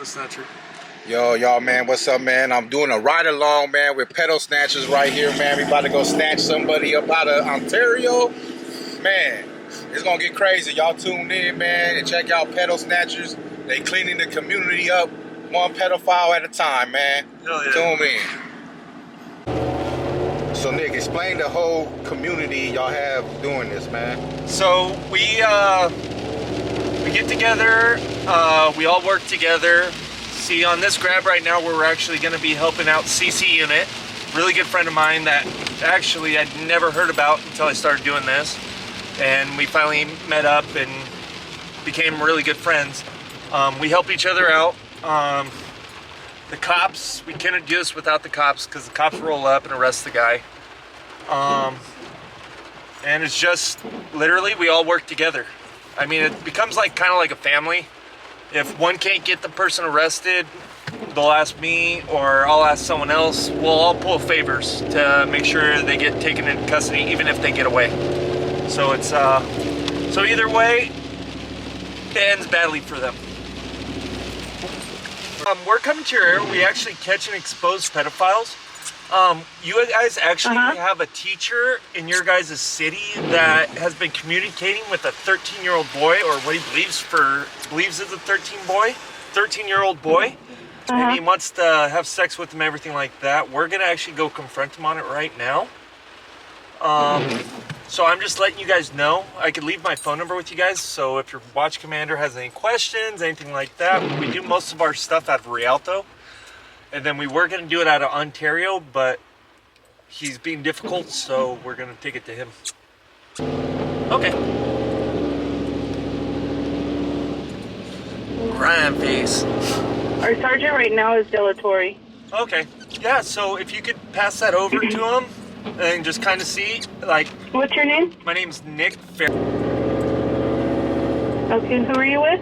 Snatcher. Yo, y'all, man, what's up, man? I'm doing a ride along, man, with Pedo Snatchers right here, man. We about to go snatch somebody up out of Ontario. Man, it's gonna get crazy. Y'all tune in, man, and check out Pedo Snatchers. They cleaning the community up one pedophile at a time, man. Hell yeah. Tune in. So, Nick, explain the whole community y'all have doing this, man. So we get together, we all work together. See, on this grab right now, we're actually going to be helping out CC Unit, really good friend of mine that actually I'd never heard about until I started doing this, and we finally met up and became really good friends. We help each other out. The cops, we couldn't do this without the cops because the cops roll up and arrest the guy. And it's just literally we all work together. I mean, it becomes like kind of like a family. If one can't get the person arrested, they'll ask me or I'll ask someone else. We'll all pull favors to make sure they get taken into custody, even if they get away. So it's so either way, it ends badly for them. We're coming to your area. We actually catch and expose pedophiles. You guys actually have a teacher in your guys' city that has been communicating with a 13-year-old boy, or what he believes is a 13-year-old boy, and he wants to have sex with him, everything like that. We're gonna actually go confront him on it right now. So I'm just letting you guys know. I could leave my phone number with you guys, so if your watch commander has any questions, anything like that. We do most of our stuff out of Rialto. And then we were going to do it out of Ontario, but he's being difficult, so we're going to take it to him. Okay. GrindFace. Our sergeant right now is dilatory. Okay. Yeah, so if you could pass that over to him and just kind of see, like... What's your name? My name's Nick Fair. Okay, who are you with?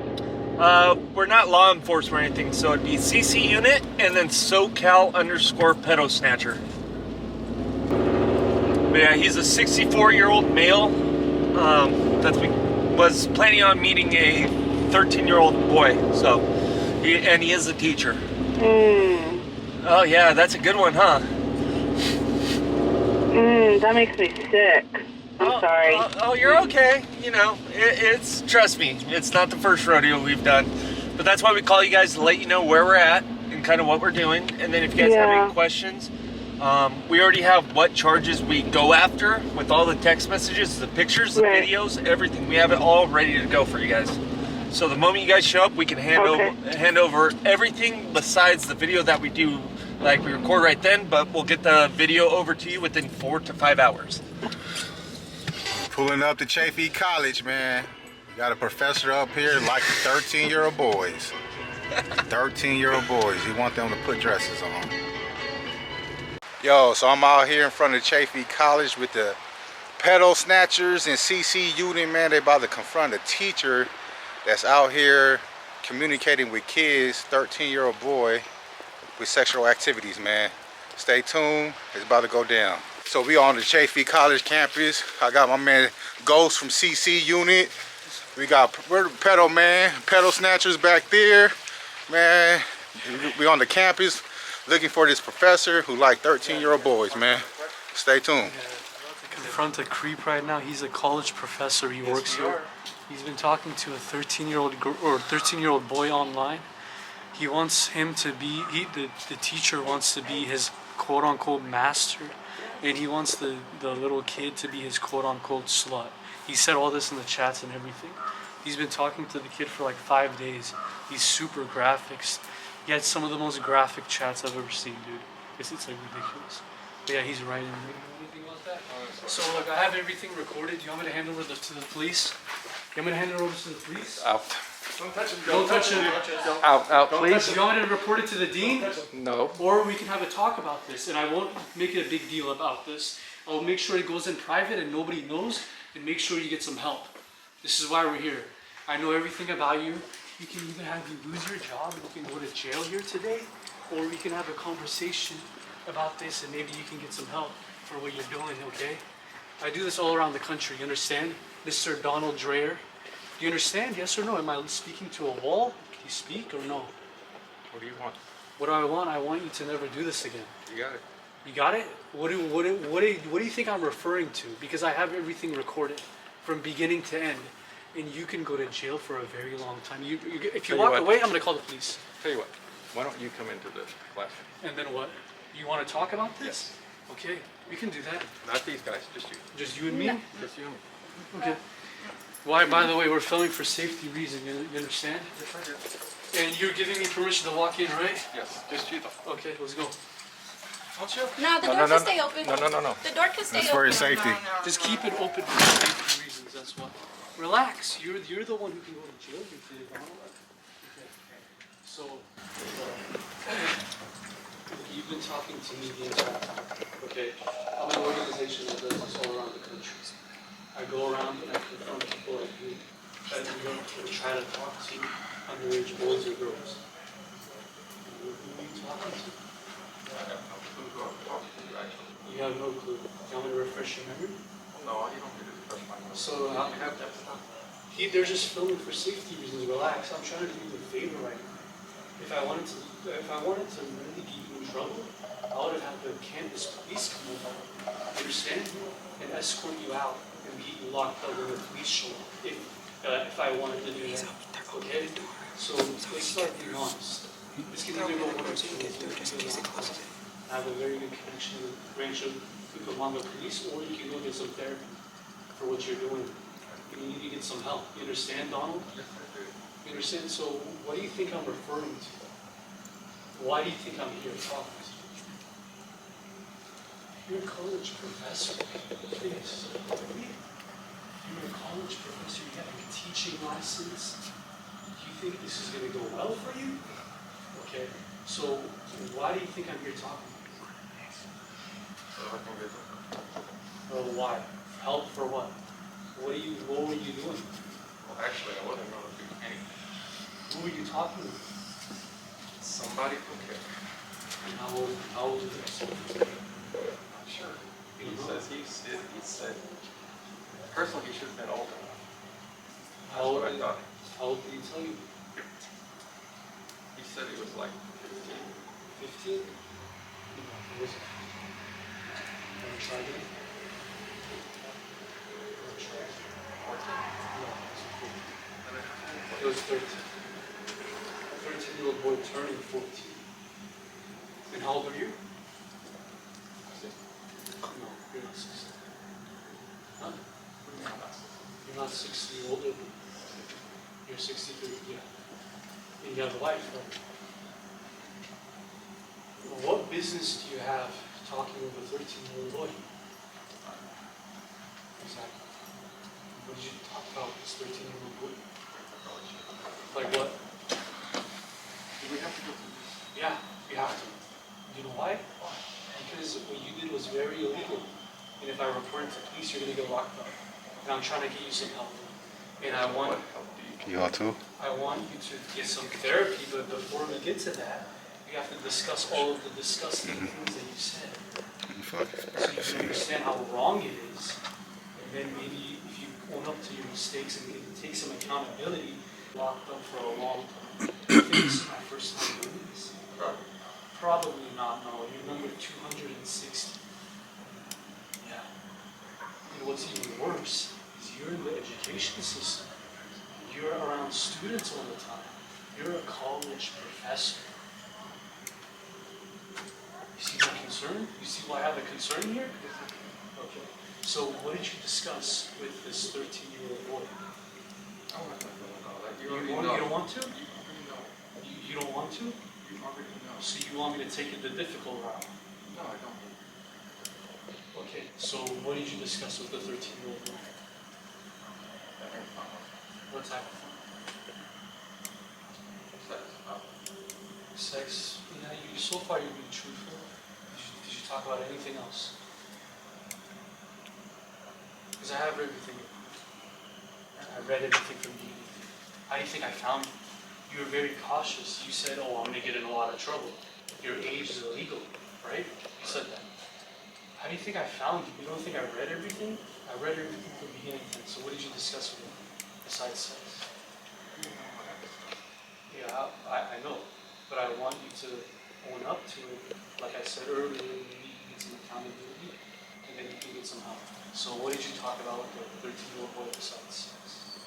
We're not law enforcement or anything, so it'd be CC Unit and then SoCal_Pedo Snatcher. But yeah, he's a 64-year-old male that was planning on meeting a 13-year-old boy. So, he is a teacher. Oh yeah, that's a good one, huh? That makes me sick. I'm sorry. Oh, you're okay. You know, it's, trust me, it's not the first rodeo we've done. But that's why we call you guys to let you know where we're at and kind of what we're doing. And then if you guys have any questions, we already have what charges we go after with all the text messages, the pictures, the videos, everything. We have it all ready to go for you guys. So the moment you guys show up, we can hand over everything besides the video that we do, like we record right then, but we'll get the video over to you within 4 to 5 hours. Pulling up to Chaffey College, man. Got a professor up here like 13-year-old boys. 13-year-old boys. He want them to put dresses on. Yo, so I'm out here in front of Chaffey College with the Pedo Snatchers and CC Unit, man. They about to confront a teacher that's out here communicating with kids, 13-year-old boy, with sexual activities, man. Stay tuned. It's about to go down. So we on the Chaffey College campus. I got my man Ghost from CC Unit. We're Pedo, man, Pedo Snatchers back there, man. We on the campus looking for this professor who like 13-year-old boys, man. Stay tuned. Confront a creep right now. He's a college professor. He works here. He's been talking to a 13-year-old boy online. He wants him to be. The teacher wants to be his quote-unquote master. And he wants the little kid to be his quote-unquote slut. He said all this in the chats and everything. He's been talking to the kid for like 5 days. He's super graphics. He had some of the most graphic chats I've ever seen, dude. It's like ridiculous. But yeah, he's writing. Anything about that? So look, I have everything recorded. Do you want me to hand over to the police? You want me to hand it over to the police? Out. Don't touch it. Don't touch it. Out, please. Do you want me to report it to the dean? No. Or we can have a talk about this, and I won't make it a big deal about this. I'll make sure it goes in private and nobody knows, and make sure you get some help. This is why we're here. I know everything about you. We can either have you lose your job and you can go to jail here today, or we can have a conversation about this and maybe you can get some help for what you're doing, okay? I do this all around the country, you understand? Mr. Donald Dreyer. Do you understand? Yes or no? Am I speaking to a wall? Can you speak or no? What do you want? What do I want? I want you to never do this again. You got it. You got it? What do you think I'm referring to? Because I have everything recorded from beginning to end, and you can go to jail for a very long time. If you walk away, I'm gonna call the police. Tell you what. Why don't you come into the classroom? And then what? You want to talk about this? Okay, we can do that. Not these guys, just you. Just you and me? Just you and me. Okay. Why, by the way, we're filming for safety reasons, you understand? Yes, I do. And you're giving me permission to walk in, right? Yes, just you though. Okay, let's go. No, the door can stay open. No. The door can stay That's open. for your safety. Just keep it open for safety reasons, that's what. Relax, you're the one who can go to jail if you did Donald. Okay. So, you've been talking to me the entire time, okay? I'm an organization that does this all around the country. I go around and I confront people like you that we try to talk to underage boys or girls. Who are you talking to? I have no clue who I'm talking to actually. You have no clue. You want me to refresh your memory? No, you don't need to touch my nose. So, you have that stuff. They're just filming for safety reasons. Relax. I'm trying to do you a favor right now. If I wanted to really get you in trouble, I would have had the campus police come over, understand, and escort you out and get you locked up when the police show up. If I wanted to do that, okay? So let's start being honest. This can either go one or two ways. I have a very good connection with Rancho Cucamonga police, or you can go get some therapy for what you're doing. You need to get some help. You understand, Donald? Yes, I do. You understand? So what do you think I'm referring to? Why do you think I'm here talking to you? You're a college professor. Please. You're a college professor. You have a teaching license. Do you think this is going to go well for you? Okay. So why do you think I'm here talking to you? So I can get them. Why? Help for what? What were you doing? Well, actually, I wasn't going to do anything. Who were you talking to? Somebody from care. How old is this? Not sure. He said, personally, he should have been older. That's How old, what I thought. how old did he tell you? He said he was like 15. 15? No, was it? Want to try again? Want to try? 14. No, it was 13. A 13-year-old boy turning 14. And how old are you? No, you're not 16. Huh? You're not 60 years older. You're 63, yeah. And you have a wife, right? Well, what business do you have talking with a 13-year-old boy? Exactly. What did you talk about with this 13-year-old boy? Like what? Do we have to go through this? Yeah, you have to. You know why? Because what you did was very illegal. And if I report it to police, you're going to get locked up. And I'm trying to get you some help. And I want... What help do you You all too? I want you to get some therapy, but before we get to that, we have to discuss all of the disgusting things that you said. Fuck. So you can understand how wrong it is. And then maybe if you own up to your mistakes and take some accountability, locked up for a long time. I think this is my first time doing this. Probably not, no. You're number 260. Yeah. And what's even worse is you're in the education system. You're around students all the time. You're a college professor. You see my concern? You see why I have a concern here? Okay. So what did you discuss with this 13-year-old boy? I'm not going to know that. You don't want to? You already know. You don't want to? You already know. So you want me to take it the difficult route? No, I don't. Okay. So what did you discuss with the 13-year-old boy? What type of fun? Sex? Yeah, so far you've been truthful. Did you talk about anything else? Because I have everything. I read everything from you. How do you think I found you? You were very cautious. You said, oh, I'm going to get in a lot of trouble. Your age is illegal, right? You said that. How do you think I found you? You don't think I read everything? I read everything from beginning to end. So what did you discuss with him besides sex? Yeah, I know. but I want you to own up to it. Like I said earlier, maybe you can get some accountability, and then you can get some help. So what did you talk about with the 13-year-old boy besides sex?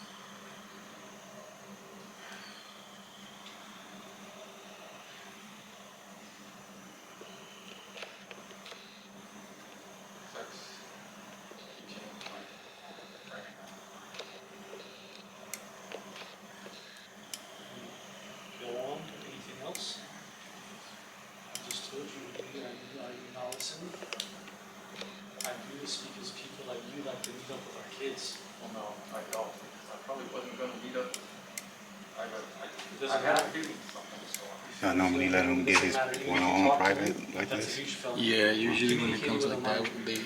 Sex. You changed my right now. Go on. Anything else? I just told you, are you not listening? I do this because people like you like to meet up with our kids. Well, no, I don't. Because I probably wasn't going to meet up. I doesn't had matter. to do something, so Y'all normally let him get his one-on-one private like That's a this? huge felony. Yeah, usually when it comes like that, they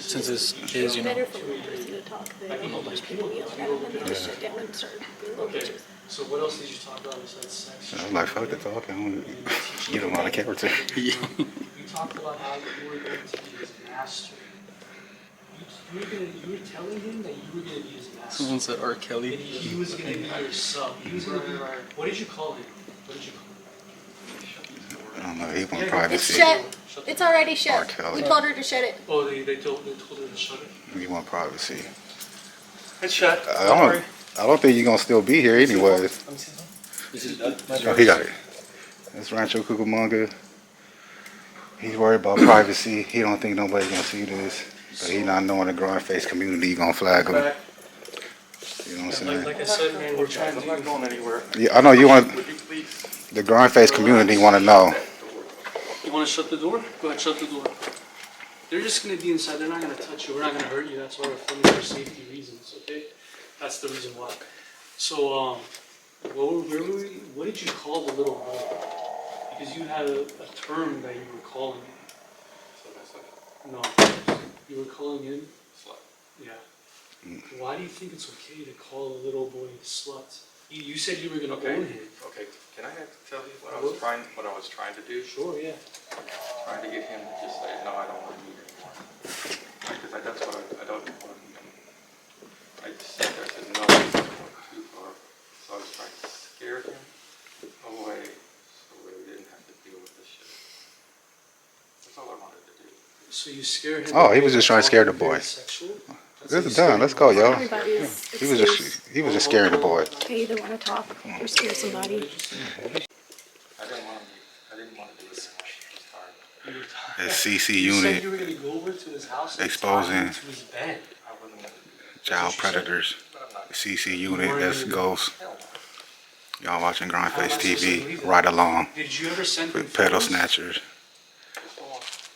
since it's his, you know. Better for one person to talk than a whole bunch of people yelling at them and then just shut down and start being little Okay, bitches. so what else did you talk about besides sex? I was like, fuck the talk. I don't get him out of character. You talked about how you were going to be his master. You were telling him that you were going to be his master. Someone said R. And Kelly. he was going to be your sub. He was going to be. What did you call him? What did you call him? I don't know. He want It's privacy. shut. It's already R. shut. Kelly. We told her to shut it. Oh, they told her to shut it. He want privacy. It's shut. I don't think you're gonna still be here anyways. Oh, he got it. That's Rancho Cucamonga. He's worried about privacy. He don't think nobody's gonna see this. But he not knowing the GrindFace community gonna flag him. You know what I'm saying? Like I said, man, we're trying to. I'm not going anywhere. Yeah, I know you want Would you please? the GrindFace community want to know. You want to shut the door? Go ahead, shut the door. They're just going to be inside. They're not going to touch you. We're not going to hurt you. That's why we're filming for safety reasons, okay? That's the reason why. So, what did you call the little boy? Because you had a term that you were calling him. No, you were calling him? Slut. Yeah. Why do you think it's okay to call a little boy a slut? You said you were going to own him. Okay. Can I tell you what I was trying to do? Sure, yeah. Trying to get him to just say, no, I don't want to meet anymore. Because that's what I don't want to meet anymore. I just said, no, I don't want to. So I was trying to scare him away so we didn't have to deal with this shit. That's all I wanted to do. So you scared him. Oh, he was just trying to scare the boy. Sexual? This is done. Let's go, y'all. Everybody's He was just scaring the boy. They either want to talk or scare somebody. I didn't want to do it anymore. I was tired. The CC You said unit you were going to go over to his house and exposing tie him to his bed. I wasn't going to do it. child predators. The CC unit, that's Ghost. Hell no. Y'all watching GrindFace TV right along Did you ever send him with Pedo photos? snatchers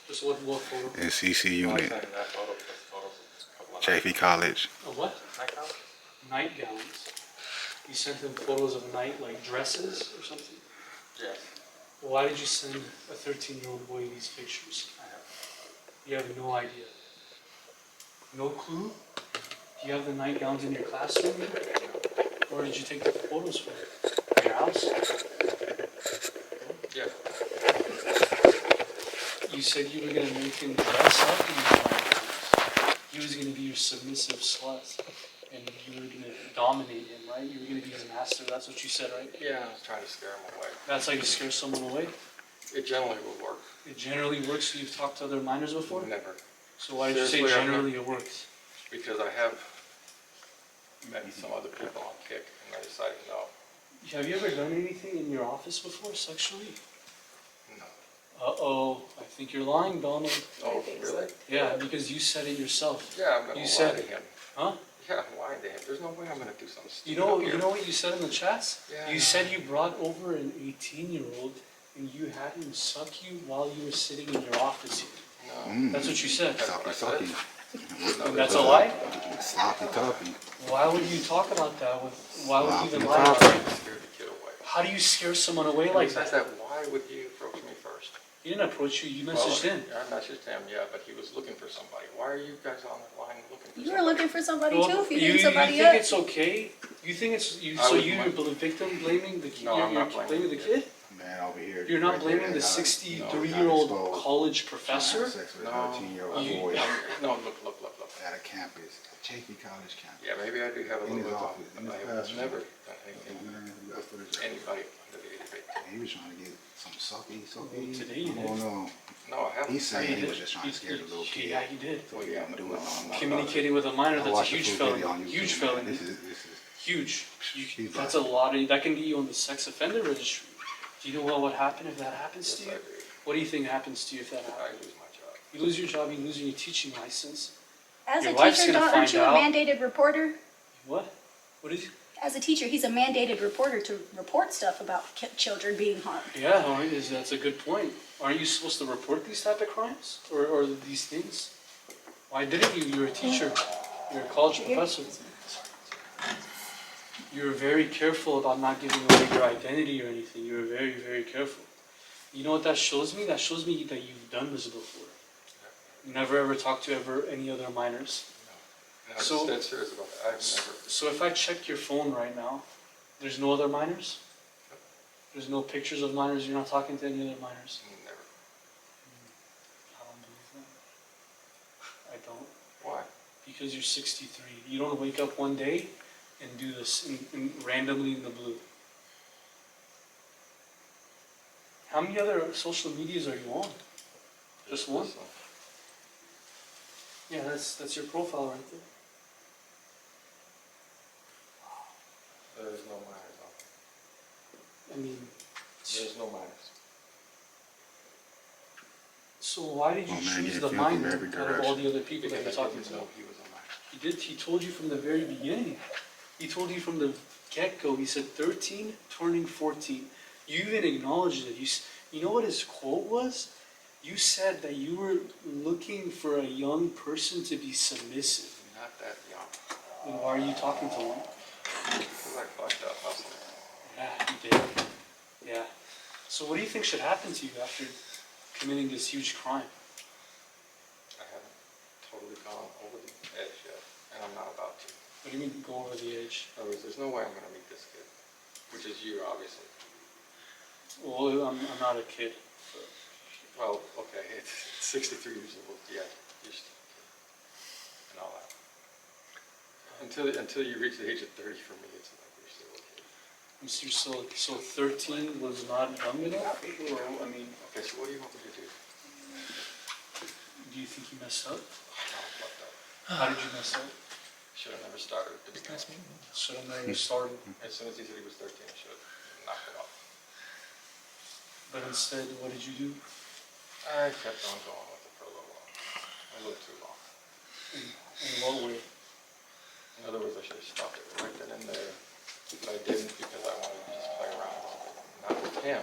Just what photo? and CC I unit, sent him that photo plus photos of a couple of Chaffey College. A what? night out. Nightgowns. You sent him photos of night, like dresses or something? Yes. Why did you send a 13-year-old boy these pictures? I have. You have no idea. No clue? Do you have the nightgowns in your classroom? Or did you take the photos from your house? Yeah. You said you were going to make him dress up in these nightgowns. He was going to be your submissive slut. And you were going to dominate him, right? You were going to be his master. That's what you said, right? Yeah, I was trying to scare him away. That's how you scare someone away? It generally will work. It generally works. So you've talked to other minors before? Never. So why did you say Seriously, I've generally it works? Because I have met some other people on Kick and I decided no. Have you ever done anything in your office before, sexually? No. Uh-oh, I think you're lying, Donald. Oh, really? Yeah, because you said it yourself. Yeah, I'm going You to said- lie to him. Huh? Yeah, I'm lying to him. There's no way I'm going to do something stupid You know up here. what you said in the chats? Yeah. You said you brought over an 18-year-old and you had him suck you while you were sitting in your office here. No. That's what you said. Sloppy toppy. And that's a lie? Sloppy toppy. Why would you talk about that? Why would you even Sloppy lie about toppy. it? I scared the kid away. How do you scare someone away like Besides that? that, why would you approach me first? He didn't approach you, you messaged him. I messaged him, yeah, but he was looking for somebody. Why are you guys on the line looking for You were somebody? looking for somebody Well, too if you you hit somebody think up. it's okay? You think it's you? I So would- you're victim blaming the kid? No, I'm you're not blaming blaming the kid. Man over here. You're not right there, blaming the got 63-year-old exposed. college Trying to professor. have sex with a No. 13-year-old You- boy No, look. at a campus, a Chaffey College campus. Yeah, maybe I do have a In little his bit of, office, in but his I have classroom. never done anything with anybody under the age of 18. He was trying to get some sucky. Today you did. No. No, I haven't. He's saying he was just trying to scare the little kid. Yeah, he did. So yeah, I'm gonna do it. Communicating with a minor, I that's a watched the huge full video felony. on YouTube, Huge man. felony. This is Huge. He's That's like- a lot of, that can get you on the sex offender registry. Do you know what would happen if that happens to you? Yes, I do. What do you think happens to you if that I happens? lose my job. You lose your job, you lose your teaching license. As Your a wife's teacher, gonna aren't find you a out. mandated reporter? What? What is? As a teacher, he's a mandated reporter to report stuff about children being harmed. Yeah, all right, that's a good point. Aren't you supposed to report these type of crimes or these things? Why didn't you? You're a teacher. You're a college professor. You were very careful about not giving away your identity or anything. You were very, very careful. You know what that shows me? That shows me that you've done this before. You never ever talked to any other minors. And I'm So- dead serious about that. I've never. So if I check your phone right now, there's no other minors? There's no pictures of minors? You're not talking to any other minors? Never. I don't believe that. I don't. Why? Because you're 63. You don't wake up one day and do this randomly in the blue. How many other social medias are you on? Just one? This one. Yeah, that's your profile right there. There's no minors on there. I mean, There's no minors. so why did you Oh, man, choose getting the filthy minor in every out of all direction. the other people that you're Because I talking didn't to? know he was a minor. He did. He told you from the very beginning. He told you from the get-go. He said 13, turning 14. You even acknowledged it. You know what his quote was? You said that you were looking for a young person to be submissive. Not that young. Then why are you talking to him? Because I fucked up hustling. Yeah, you did. Yeah. So what do you think should happen to you after committing this huge crime? I haven't totally gone over the edge yet, and I'm not about to. What do you mean go over the edge? In other words, there's no way I'm going to meet this kid, which is you, obviously. Well, I'm not a kid. Well, okay, it's 63 years old. Yeah, you're still a kid. And all that. Until you reach the age of 30, for me, it's like you're still a kid. So 13 was not young enough? Or, I mean, Okay, so what do you want me to do? do you think you messed up? I fucked up. How did you mess up? Should have never started to begin with. Should have never started. As soon as he said he was 13, I should have knocked it off. But instead, what did you do? I kept on going with it for a little while. A little too long. In what way? In other words, I should have stopped it right then and there. But I didn't because I wanted to just play around with it. Not with him.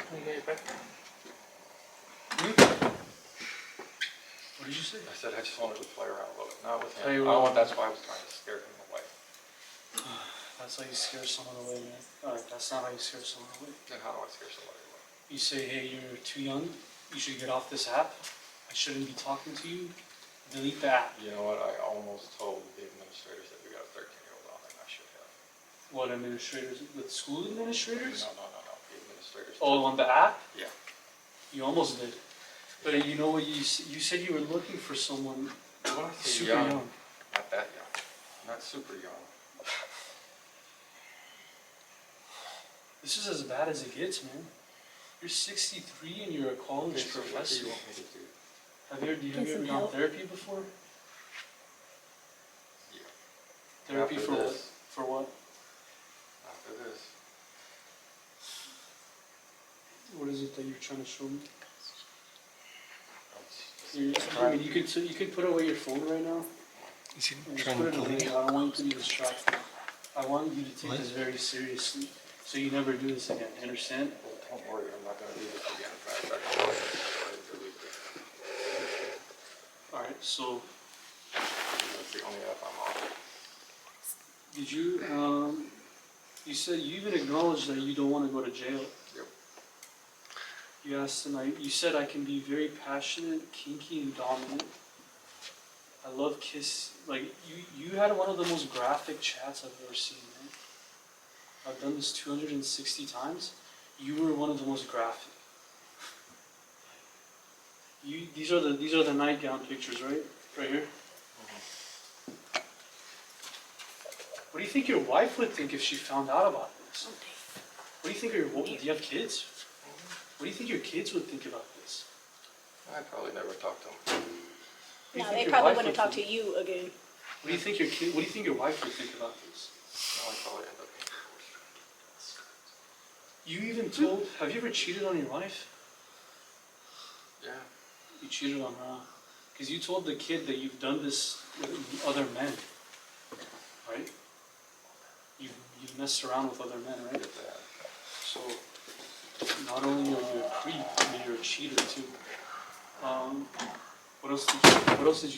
What did you say? I said I just wanted to play around a little bit. Not with Play him. around. That's why I was trying to scare him away. That's how you scare someone away, man. Alright, that's not how you scare someone away. Then how do I scare somebody away? You say, hey, you're too young. You should get off this app. I shouldn't be talking to you. Delete the app. You know what? I almost told the administrators that we got a 13-year-old on, and I should have. What administrators? The school administrators? No. The administrators. Oh, on the app? Yeah. You almost did. But you know what? You said you were looking for someone When I say super young. Not that young. Not super young. This is as bad as it gets, man. You're 63 and you're a college Okay, so what do professor. you want me to do? Have you Get ever some done help. therapy before? Yeah. Therapy After for what? this. For what? After this. What is it that you're trying to show me? It's I mean, you could put away your phone right now. Is he And just trying put to it away. delete? I don't want you to be distracted. I want you to take this very seriously, so you never do this again. You understand? Well, don't worry, I'm not going to do this again. As a matter of fact, I'm going to delete this. All right. So, That's the only app I'm on. did you? You said you even acknowledged that you don't want to go to jail. Yep. You asked him. You said I can be very passionate, kinky, and dominant. I love kiss. Like you had one of the most graphic chats I've ever seen, man. I've done this 260 times. You were one of the most graphic. These are the nightgown pictures, right? Right here. What do you think your wife would think if she found out about this? What do you think do you have kids? What do you think your kids would think about this? I'd probably never talk to him. What do you No, think they your probably wife wouldn't would talk to think? you again. What do you think what do you think your wife would think about this? No, I'd probably end up. You even told, have you ever cheated on your wife? Yeah. You cheated on her, because you told the kid that you've done this with other men, right? You've messed around with other men, right? Get that. So, not only are you a creep, but you're a cheater too. What else did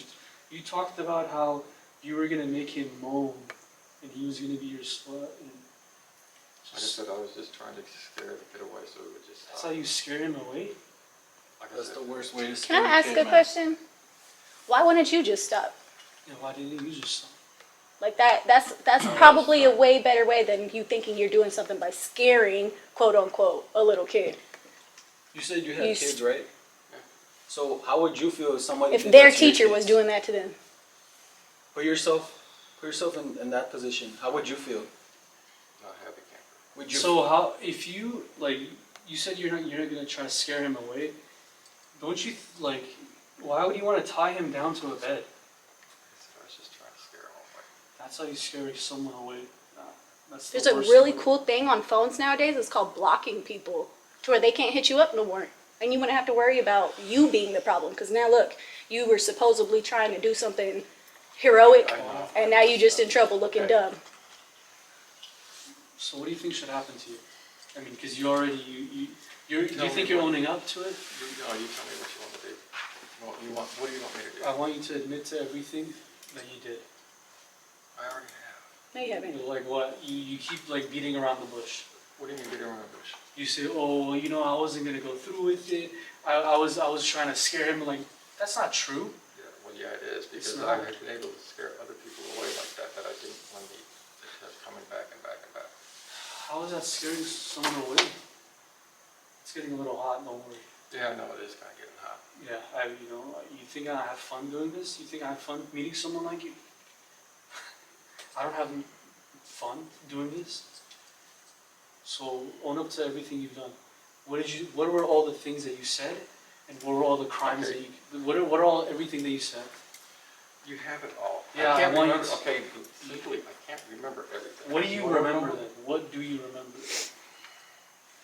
you talked about how you were gonna make him moan, and he was gonna be your slut, and Like I said, I was just trying to scare the kid away so it would just that's stop. how you scare him away? Like I That's said, the worst way to scare Can I ask kid, a man. question? Why wouldn't you just stop? And why didn't you just stop? Like that's probably a way better way than you thinking you're doing something by scaring, quote unquote, a little kid. You said you had You kids, right? So how would you feel if somebody If did their that to your teacher was kids? doing that to them. Put yourself in that position. How would you feel? not happy camper. Would you? So how, if you, like, you said you're not gonna try to scare him away, don't you, like, why would you want to tie him down to a bed? I was just trying to scare him away. That's how you scare someone away. That's There's the a worst really way. cool thing on phones nowadays. It's called blocking people, to where they can't hit you up no more, and you wouldn't have to worry about you being the problem. Because now look, you were supposedly trying to do something heroic, I know. and now you're just in trouble looking Okay. dumb. So what do you think should happen to you? I mean, because you already, do you think you're owning up to it? You tell me what you want to do. What do you want me to do? I want you to admit to everything that you did. I already have. No, you haven't. Like what? You keep like beating around the bush. What do you mean get around the bush? You say, oh, well, you know, I wasn't gonna go through with it. I was trying to scare him. Like, that's not true. Yeah, well, yeah, it is, because not. I have been able to scare other people away like that I didn't want me. It kept coming back and back and back. How is that scaring someone away? It's getting a little hot. Don't worry. Yeah, I know, it is kind of getting hot. Yeah, you think I have fun doing this? You think I have fun meeting someone like you? I don't have fun doing this. So own up to everything you've done. What were all the things that you said, and what were all the crimes Okay. what are all everything that you said? You have it all. Yeah, I can't I want you remember, to- okay, simply, I can't remember everything. What do you wanna remember know? then? What do you remember?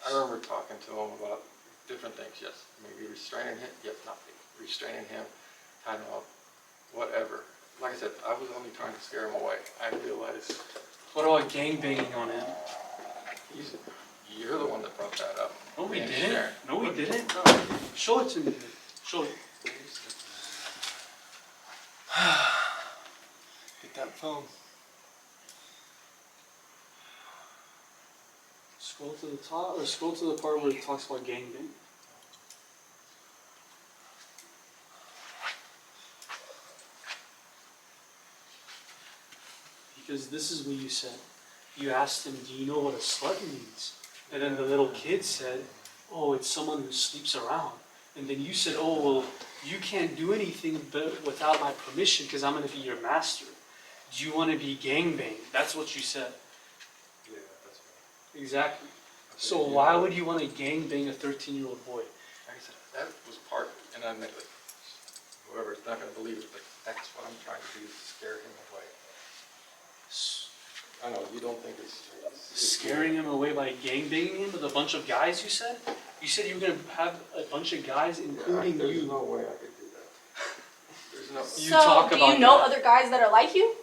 I remember talking to him about different things, yes. Maybe restraining him, yes, not me. Restraining him, tying him up, whatever. Like I said, I was only trying to scare him away. I realized What about gangbanging on him? you're the one that brought that up. No, we Me and didn't. Sharon. No, we didn't. No. Show it to me. Then. Show it. Get that phone. Scroll to the top, or scroll to the part where it talks about gangbang. Because this is what you said. You asked him, do you know what a slut means? And then the little kid said, oh, it's someone who sleeps around. And then you said, oh, well, you can't do anything but without my permission because I'm going to be your master. Do you want to be gangbanged? That's what you said. Yeah, that's me. Exactly. So Okay, why yeah. would you want to gangbang a 13-year-old boy? Like I said, that was part, and I admit it. Whoever's not going to believe it, but that's what I'm trying to do, is scare him away. I know, you don't think it's Scaring him away by gangbanging him with a bunch of guys, you said? You said you were going to have a bunch of guys, including There's you. no way I could do that. There's no, You So, talk do about you know that. other guys that are like you?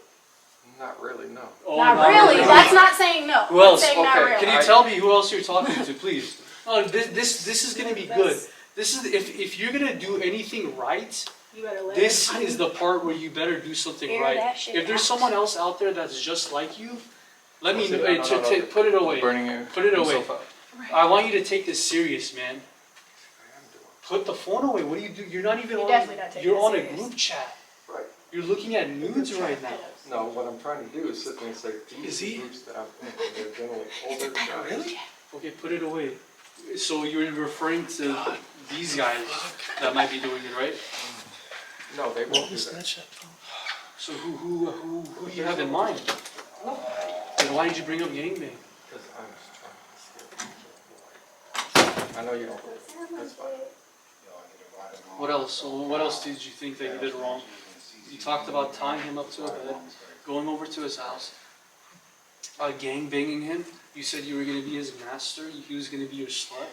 not really, no. Oh, Not really. That's not saying no. Who else? I'm saying not Okay, really. Can you tell me who else you're talking to, please? Oh, this is going to be good. This is if you're going to do anything right, You better let this him. is the part where you better do something Air right. that shit If there's out. someone else out there that's just like you, let me know. No, no. Put it away. Burning your Put it away. yourself out. I want you to take this serious, man. I am doing. Put the phone away. What do you do? You're not even You're on. definitely not taking You're it on a serious. group chat. Right. You're looking at nudes right now. No, what I'm trying to do is sit there and say, Is these he? groups that I'm in, and they're generally older guys. Okay, put it away. So you're referring to these guys that might be doing it, right? No, they won't do that. So who do you have in mind? Then why did you bring up gangbang? Because I'm just trying to scare people away. I know you don't. That's fine. What else? So what else did you think that you did wrong? You talked about tying him up to a bed, going over to his house, gang banging him. You said you were going to be his master. He was going to be your slut.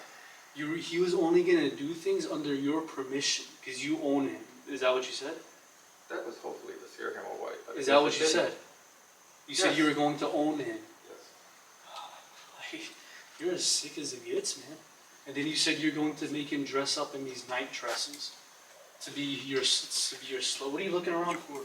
He was only going to do things under your permission because you own him. Is that what you said? That was hopefully to scare him away. But Is that what you it didn't. said? You said you were going to own him. Yes. Like, you're as sick as it gets, man. And then you said you're going to make him dress up in these night dresses to be your slut. What are you looking around for?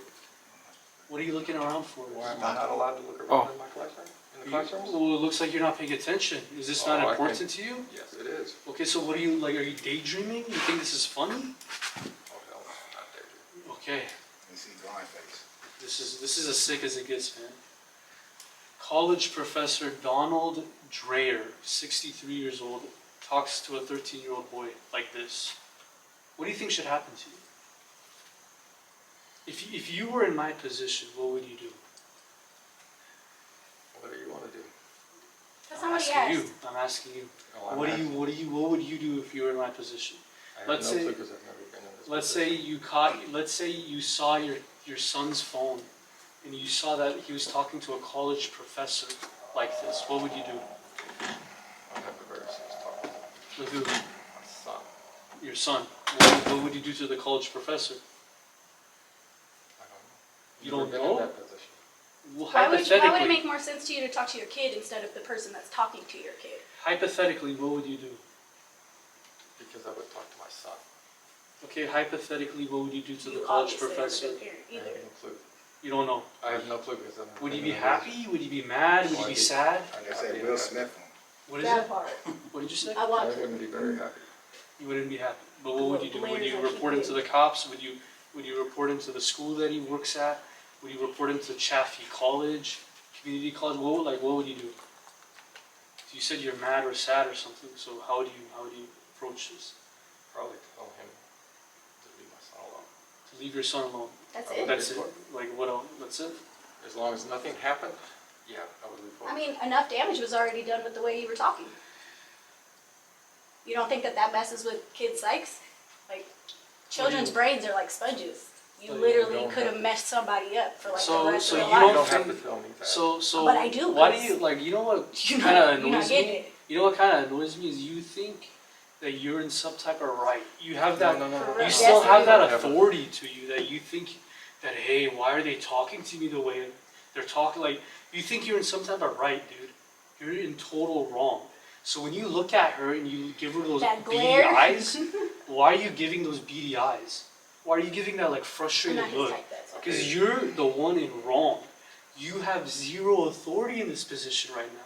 What are you looking around for? Why am I not allowed to look around in my classroom? In the classroom? Well, it looks like you're not paying attention. Is this not important to you? Yes, it is. Okay, so what are you, like, are you daydreaming? You think this is funny? Oh, hell, not daydreaming. Okay, You see GrindFace. this is as sick as it gets, man. College professor Donald Dreyer, 63 years old, talks to a 13-year-old boy like this. What do you think should happen to you? If you were in my position, what would you do? What do you want to do? That's I'm not what he asking you. asked. I'm asking you. Oh, What would you do if you were in my position? I have let's no say- clue because I've never been in this Let's say position. let's say you saw your son's phone and you saw that he was talking to a college professor like this. What would you do? I have a very serious talk with With who? my son. Your son. What would you do to the college professor? I don't know. You don't Never been know? in that position. Well, Why would hypothetically, it make more sense to you to talk to your kid instead of the person that's talking to your kid? hypothetically, what would you do? Because I would talk to my son. Okay, hypothetically, what would you do to the You college obviously professor? aren't a good parent I either. have no clue. You don't know. I have no clue because I've never Would you been be in that happy? Would you be mad? Would you be sad? They say Will Smith one. What is That it? part. What did you say? I I want wouldn't be very happy. You wouldn't be happy. But what would you do? Would Blair's you actually report him to good. the cops? Would you report him to the school that he works at? Would you report him to Chaffey College, community college? What would you do? You said you're mad or sad or something. So how do you approach this? Probably tell him to leave my son alone. To leave your son alone. That's I it. would That's it. report. Like what else? That's it. As long as nothing happened, yeah, I would report. I mean, enough damage was already done with the way you were talking. You don't think that messes with kids' psyches? Like, children's brains are like sponges. You Oh, you literally don't could have have messed somebody up for like So- the rest so of you their You life. don't have think- to tell me that. So But I do, Why do 'cause you like? You know what You're kind of not annoys getting me? it. You know what kind of annoys me is you think that you're in some type of right. You have that. No. For You real. still Yes, have you that don't have it. authority to you that you think that, hey, why are they talking to me the way they're talking? Like, you think you're in some type of right, dude. You're in total wrong. So when you look at her and you give her those That beady glare. eyes, why are you giving those beady eyes? Why are you giving that like I'm frustrated not his look? type, that's all. Because you're the one in wrong. You have zero authority in this position right now.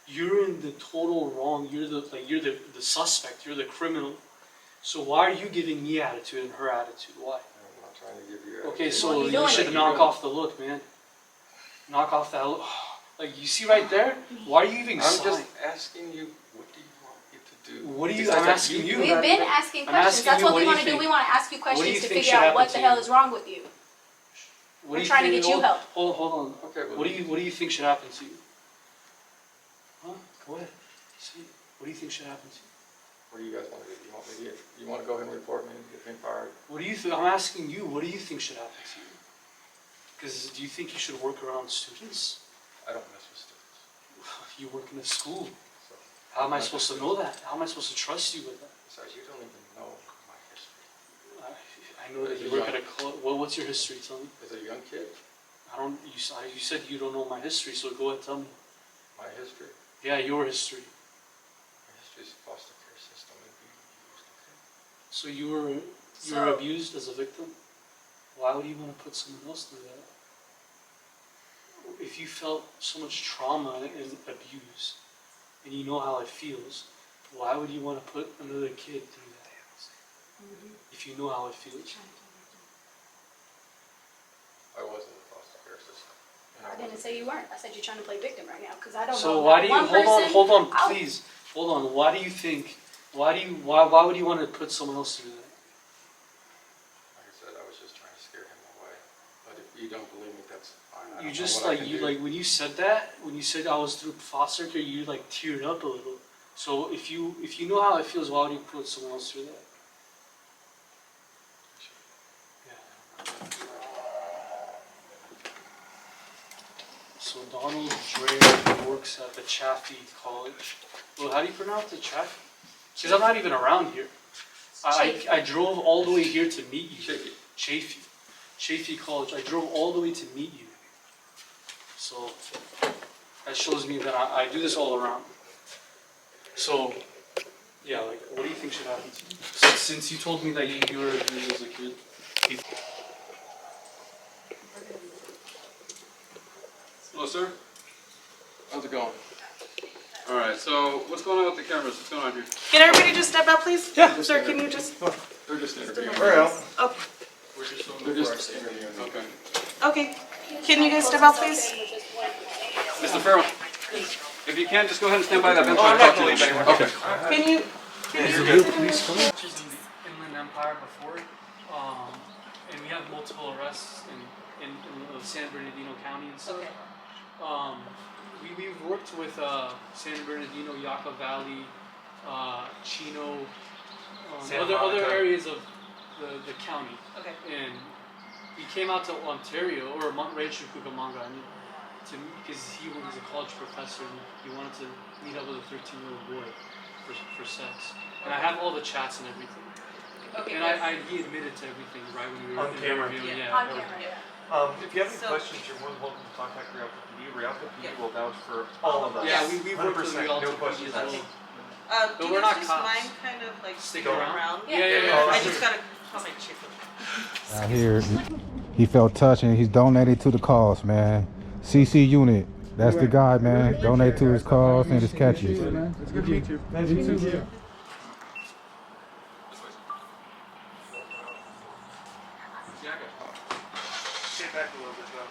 You're in the total wrong. You're the suspect. You're the criminal. So why are you giving me attitude and her attitude? Why? I'm not trying to give you. Okay, Well, so you're you doing should it. knock off the look, man. Knock off that look. Like, you see right there? Why are you even I'm sighing? just asking you, what do you want me to do? What do you- Besides I'm that, asking you. We've been asking I'm questions. asking That's you, what what we do you want to do. think? We want to ask you What do you questions to think figure should out happen what to the you? hell is wrong with you. What We're do you trying to think- get you help. Hold on. Okay, well, What do you think should happen to you? Huh? Go ahead. See, what do you think should happen to you? what do you guys want to do? You want to go ahead and report me and get me fired? What do you think? I'm asking you. What do you think should happen to you? Because do you think you should work around students? I don't mess with students. You work in a school. So, How am I supposed to know that? How am I supposed to trust you with that? Besides, you don't even know my history. I know that you work at a club. What's your history? Tell me. As a young kid, I don't. You said you don't know my history, so go ahead, tell me. my history, Yeah, your history. is foster care system and being abused. Okay? So you were So- abused as a victim. Why would you want to put someone else through that? If you felt so much trauma and abuse, and you know how it feels, why would you want to put another kid through that? If you know how it feels. I was in the foster care system. and I didn't wasn't- say you weren't. I said you're trying to play victim right now because I don't know. So why do you one hold on? person Hold on, out. please. Hold on. Why do you think? Why would you want to put someone else through that? Like I said, I was just trying to scare him away. But if you don't believe me, that's fine. I You don't just know what I like can you do. like when you said that, when you said I was through foster care, you like teared up a little. So if you know how it feels, why would you put someone else through that? So Donald Dreyer works at the Chaffey College. Well, how do you pronounce it, Chaffey? Because I'm not even around here. I drove all the way here to meet you. Chaffey College. I drove all the way to meet you. So that shows me that I do this all around. So, yeah, like, what do you think should happen to you? Since you told me that you were abused as a kid. Hello, sir. How's it going? All right. So, what's going on with the cameras? What's going on here? Can everybody just step out, please? Yeah. Sir, can you just? They're just interviewing. Oh, They're just interviewing. Okay. okay. Can you guys step out, please? Mr. Farrell, if you can, just go ahead and stand by that bench. I'll talk to you anymore. Okay. Can you? She's in the Inland Empire before, and we have multiple arrests in San Bernardino County and stuff. Okay. We've worked with San Bernardino, Yucca Valley, Chino, other areas of the county. Okay. And we came out to Ontario, or Rancho Cucamonga, because he was a college professor and he wanted to meet up with a 13-year-old boy for sex. And I have all the chats and everything. Okay. And he admitted to everything right when we were On camera. interviewing. Yeah. Yeah. On camera, yeah. If you have any So- questions, you're more than welcome to contact Rialto PD. Rialto PD Yeah. will vouch for all of us. Yeah, we've worked with 100%, Rialto no PD questions as well. asked. Do But you we're guys not just cops. mind kind of like Stick sticking around? around? Yeah. I just gotta call my chief. Out here, he felt touched and he's donating to the cause, man. CC Unit, that's the guy, man. Donate to his cause and his catches. It's good to meet you. Nice to meet you. Get back a little bit though.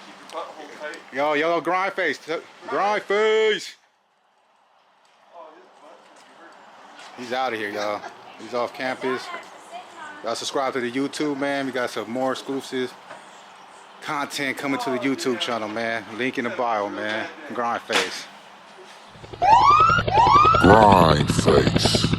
Keep your butthole tight. Yo, GrindFace, GrindFace. He's out of here, y'all. He's off campus. Y'all subscribe to the YouTube, man. We got some more exclusive content coming to the YouTube channel, man. Link in the bio, man. GrindFace. GrindFace.